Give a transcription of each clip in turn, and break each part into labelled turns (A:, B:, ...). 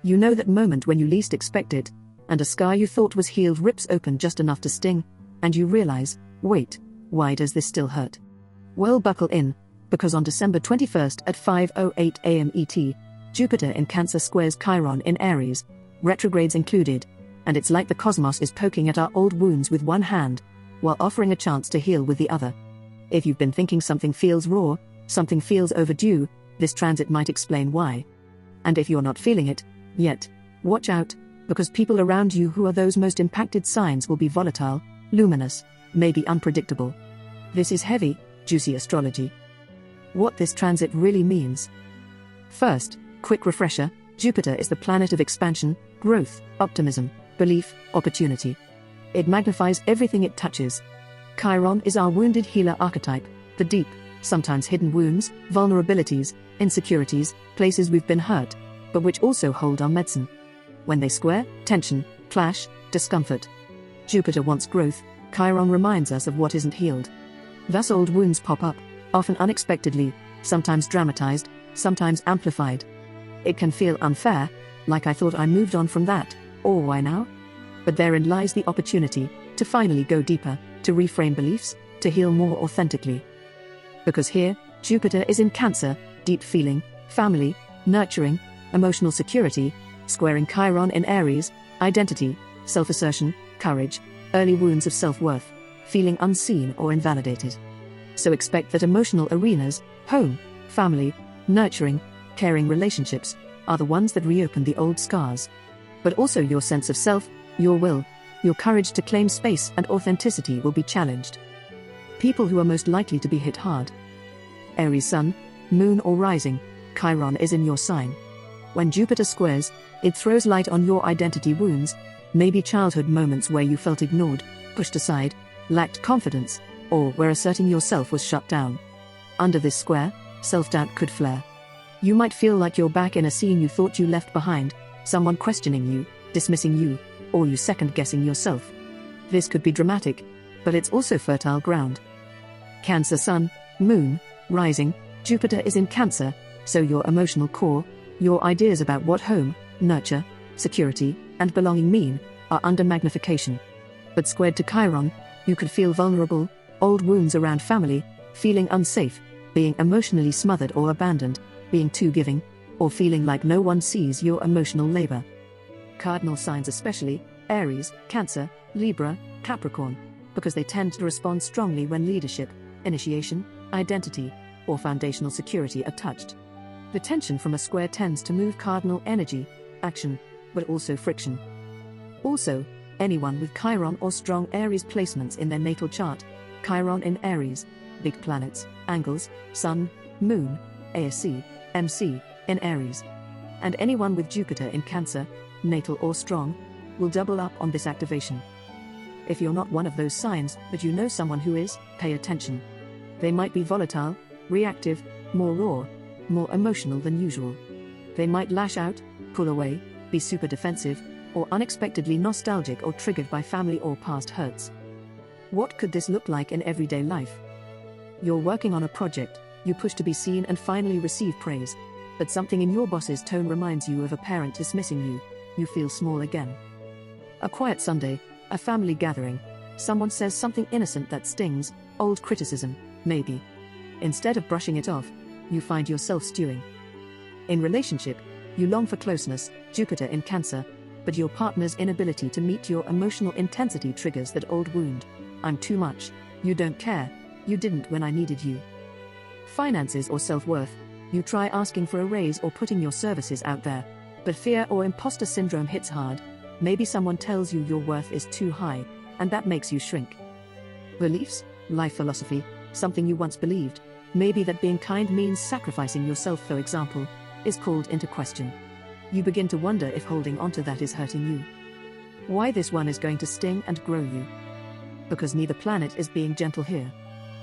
A: You know that moment when you least expect it, and a scar you thought was healed rips open just enough to sting, and you realize, wait, why does this still hurt? Well, buckle in, because on December 21st at 5:08 a.m. ET, Jupiter in Cancer squares Chiron in Aries, retrogrades included, and it's like the cosmos is poking at our old wounds with one hand, while offering a chance to heal with the other. If you've been thinking something feels raw, something feels overdue, this transit might explain why. And if you're not feeling it yet, watch out, because people around you who are those most impacted signs will be volatile, luminous, maybe unpredictable. This is heavy, juicy astrology. What this transit really means. First, quick refresher: Jupiter is the planet of expansion, growth, optimism, belief, opportunity. It magnifies everything it touches. Chiron is our wounded healer archetype, the deep, sometimes hidden wounds, vulnerabilities, insecurities, places we've been hurt, but which also hold our medicine. When they square, tension, clash, discomfort. Jupiter wants growth, Chiron reminds us of what isn't healed. Thus old wounds pop up, often unexpectedly, sometimes dramatized, sometimes amplified. It can feel unfair, like I thought I moved on from that, or why now? But therein lies the opportunity to finally go deeper, to reframe beliefs, to heal more authentically. Because here, Jupiter is in Cancer, deep feeling, family, nurturing, emotional security, squaring Chiron in Aries, identity, self-assertion, courage, early wounds of self-worth, feeling unseen or invalidated. So expect that emotional arenas, home, family, nurturing, caring relationships, are the ones that reopen the old scars. But also your sense of self, your will, your courage to claim space and authenticity will be challenged. People who are most likely to be hit hard. Aries Sun, Moon or Rising, Chiron is in your sign. When Jupiter squares, it throws light on your identity wounds, maybe childhood moments where you felt ignored, pushed aside, lacked confidence, or where asserting yourself was shut down. Under this square, self-doubt could flare. You might feel like you're back in a scene you thought you left behind, someone questioning you, dismissing you, or you second-guessing yourself. This could be dramatic, but it's also fertile ground. Cancer Sun, Moon, Rising, Jupiter is in Cancer, so your emotional core, your ideas about what home, nurture, security, and belonging mean, are under magnification. But squared to Chiron, you could feel vulnerable, old wounds around family, feeling unsafe, being emotionally smothered or abandoned, being too giving, or feeling like no one sees your emotional labor. Cardinal signs especially, Aries, Cancer, Libra, Capricorn, because they tend to respond strongly when leadership, initiation, identity, or foundational security are touched. The tension from a square tends to move cardinal energy, action, but also friction. Also, anyone with Chiron or strong Aries placements in their natal chart, Chiron in Aries, big planets, angles, Sun, Moon, ASC, MC, in Aries. And anyone with Jupiter in Cancer, natal or strong, will double up on this activation. If you're not one of those signs, but you know someone who is, pay attention. They might be volatile, reactive, more raw, more emotional than usual. They might lash out, pull away, be super defensive, or unexpectedly nostalgic or triggered by family or past hurts. What could this look like in everyday life? You're working on a project, you push to be seen and finally receive praise, but something in your boss's tone reminds you of a parent dismissing you feel small again. A quiet Sunday, a family gathering, someone says something innocent that stings, old criticism, maybe. Instead of brushing it off, you find yourself stewing. In relationship, you long for closeness, Jupiter in Cancer, but your partner's inability to meet your emotional intensity triggers that old wound. I'm too much, you don't care, you didn't when I needed you. Finances or self-worth, you try asking for a raise or putting your services out there, but fear or imposter syndrome hits hard. Maybe someone tells you your worth is too high, and that makes you shrink. Beliefs, life philosophy, something you once believed, maybe that being kind means sacrificing yourself, for example, is called into question. You begin to wonder if holding onto that is hurting you. Why this one is going to sting and grow you? Because neither planet is being gentle here.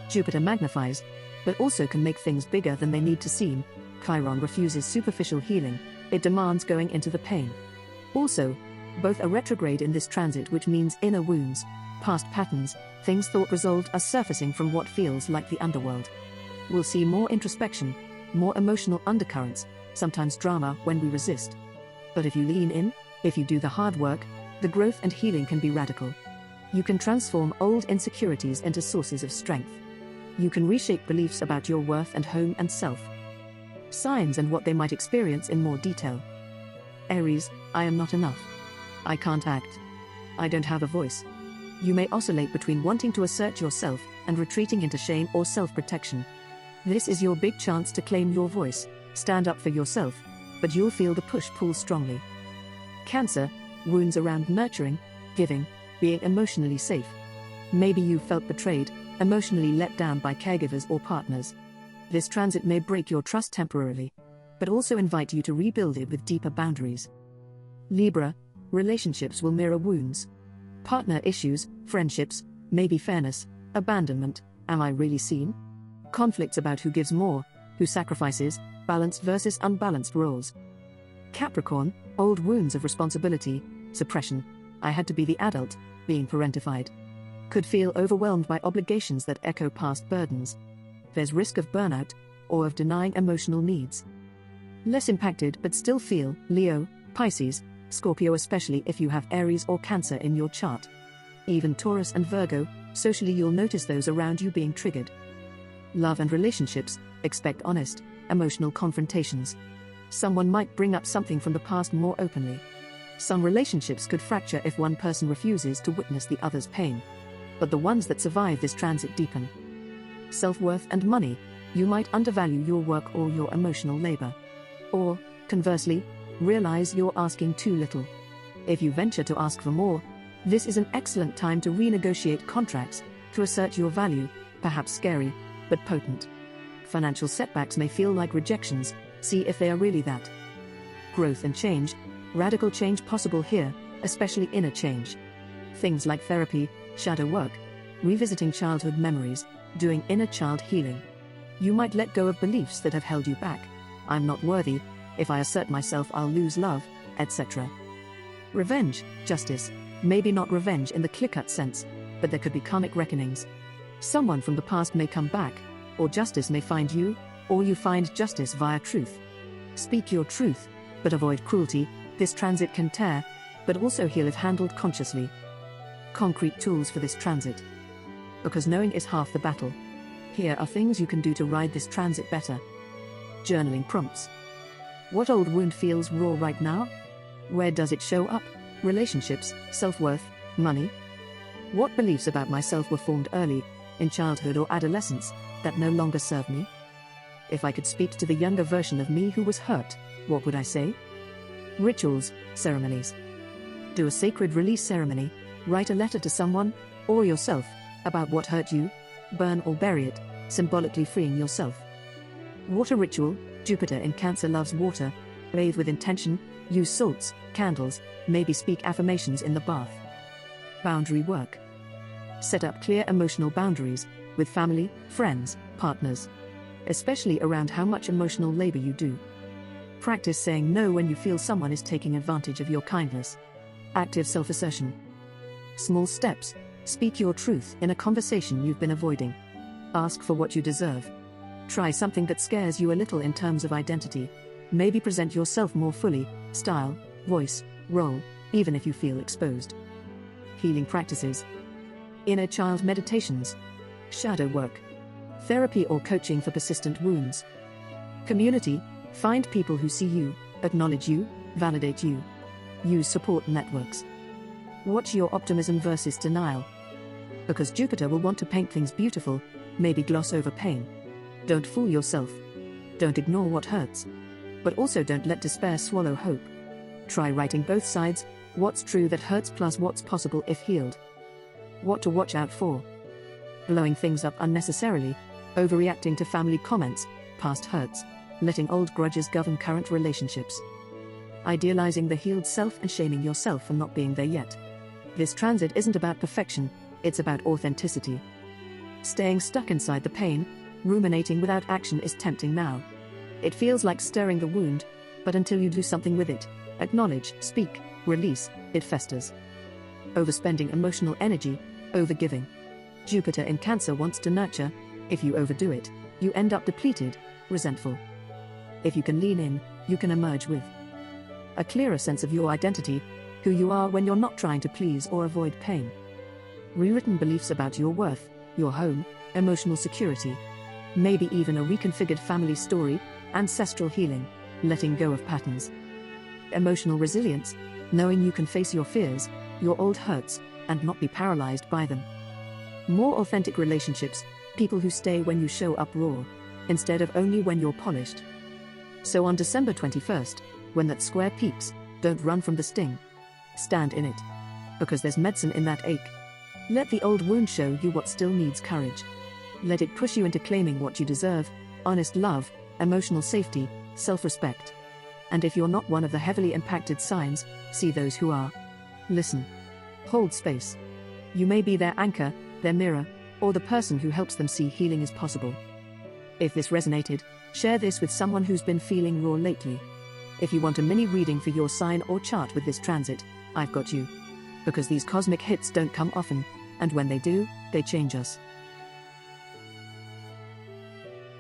A: Jupiter magnifies, but also can make things bigger than they need to seem. Chiron refuses superficial healing, it demands going into the pain. Also, both are retrograde in this transit, which means inner wounds, past patterns, things thought resolved are surfacing from what feels like the underworld. We'll see more introspection, more emotional undercurrents, sometimes drama when we resist. But if you lean in, if you do the hard work, the growth and healing can be radical. You can transform old insecurities into sources of strength. You can reshape beliefs about your worth and home and self. Signs and what they might experience in more detail. Aries, I am not enough. I can't act. I don't have a voice. You may oscillate between wanting to assert yourself and retreating into shame or self-protection. This is your big chance to claim your voice, stand up for yourself, but you'll feel the push-pull strongly. Cancer, wounds around nurturing, giving, being emotionally safe. Maybe you felt betrayed, emotionally let down by caregivers or partners. This transit may break your trust temporarily, but also invite you to rebuild it with deeper boundaries. Libra, relationships will mirror wounds. Partner issues, friendships, maybe fairness, abandonment, am I really seen? Conflicts about who gives more, who sacrifices, balanced versus unbalanced roles. Capricorn, old wounds of responsibility, suppression, I had to be the adult, being parentified. Could feel overwhelmed by obligations that echo past burdens. There's risk of burnout, or of denying emotional needs. Less impacted but still feel, Leo, Pisces, Scorpio, especially if you have Aries or Cancer in your chart. Even Taurus and Virgo, socially you'll notice those around you being triggered. Love and relationships, expect honest, emotional confrontations. Someone might bring up something from the past more openly. Some relationships could fracture if one person refuses to witness the other's pain. But the ones that survive this transit deepen. Self-worth and money, you might undervalue your work or your emotional labor. Or, conversely, realize you're asking too little. If you venture to ask for more, this is an excellent time to renegotiate contracts, to assert your value, perhaps scary, but potent. Financial setbacks may feel like rejections, see if they are really that. Growth and change, radical change possible here, especially inner change. Things like therapy, shadow work, revisiting childhood memories, doing inner child healing. You might let go of beliefs that have held you back. I'm not worthy, if I assert myself I'll lose love, etc. Revenge, justice, maybe not revenge in the clear-cut sense, but there could be karmic reckonings. Someone from the past may come back, or justice may find you, or you find justice via truth. Speak your truth, but avoid cruelty. This transit can tear, but also heal if handled consciously. Concrete tools for this transit. Because knowing is half the battle. Here are things you can do to ride this transit better. Journaling prompts. What old wound feels raw right now? Where does it show up? Relationships, self-worth, money? What beliefs about myself were formed early, in childhood or adolescence, that no longer serve me? If I could speak to the younger version of me who was hurt, what would I say? Rituals, ceremonies. Do a sacred release ceremony, write a letter to someone, or yourself, about what hurt you, burn or bury it, symbolically freeing yourself. Water ritual, Jupiter in Cancer loves water, bathe with intention, use salts, candles, maybe speak affirmations in the bath. Boundary work. Set up clear emotional boundaries, with family, friends, partners. Especially around how much emotional labor you do. Practice saying no when you feel someone is taking advantage of your kindness. Active self-assertion. Small steps, speak your truth in a conversation you've been avoiding. Ask for what you deserve. Try something that scares you a little in terms of identity. Maybe present yourself more fully, style, voice, role, even if you feel exposed. Healing practices. Inner child meditations. Shadow work. Therapy or coaching for persistent wounds. Community, find people who see you, acknowledge you, validate you. Use support networks. Watch your optimism versus denial. Because Jupiter will want to paint things beautiful, maybe gloss over pain. Don't fool yourself. Don't ignore what hurts. But also don't let despair swallow hope. Try writing both sides, what's true that hurts plus what's possible if healed. What to watch out for. Blowing things up unnecessarily, overreacting to family comments, past hurts, letting old grudges govern current relationships. Idealizing the healed self and shaming yourself for not being there yet. This transit isn't about perfection, it's about authenticity. Staying stuck inside the pain, ruminating without action is tempting now. It feels like stirring the wound, but until you do something with it, acknowledge, speak, release, it festers. Overspending emotional energy, overgiving. Jupiter in Cancer wants to nurture. If you overdo it, you end up depleted, resentful. If you can lean in, you can emerge with A clearer sense of your identity, who you are when you're not trying to please or avoid pain. Rewritten beliefs about your worth, your home, emotional security. Maybe even a reconfigured family story, ancestral healing, letting go of patterns. Emotional resilience, knowing you can face your fears, your old hurts, and not be paralyzed by them. More authentic relationships, people who stay when you show up raw, instead of only when you're polished. So on December 21st, when that square peeps, don't run from the sting. Stand in it. Because there's medicine in that ache. Let the old wound show you what still needs courage. Let it push you into claiming what you deserve, honest love, emotional safety, self-respect. And if you're not one of the heavily impacted signs, see those who are. Listen. Hold space. You may be their anchor, their mirror, or the person who helps them see healing is possible. If this resonated, share this with someone who's been feeling raw lately. If you want a mini reading for your sign or chart with this transit, I've got you. Because these cosmic hits don't come often, and when they do, they change us.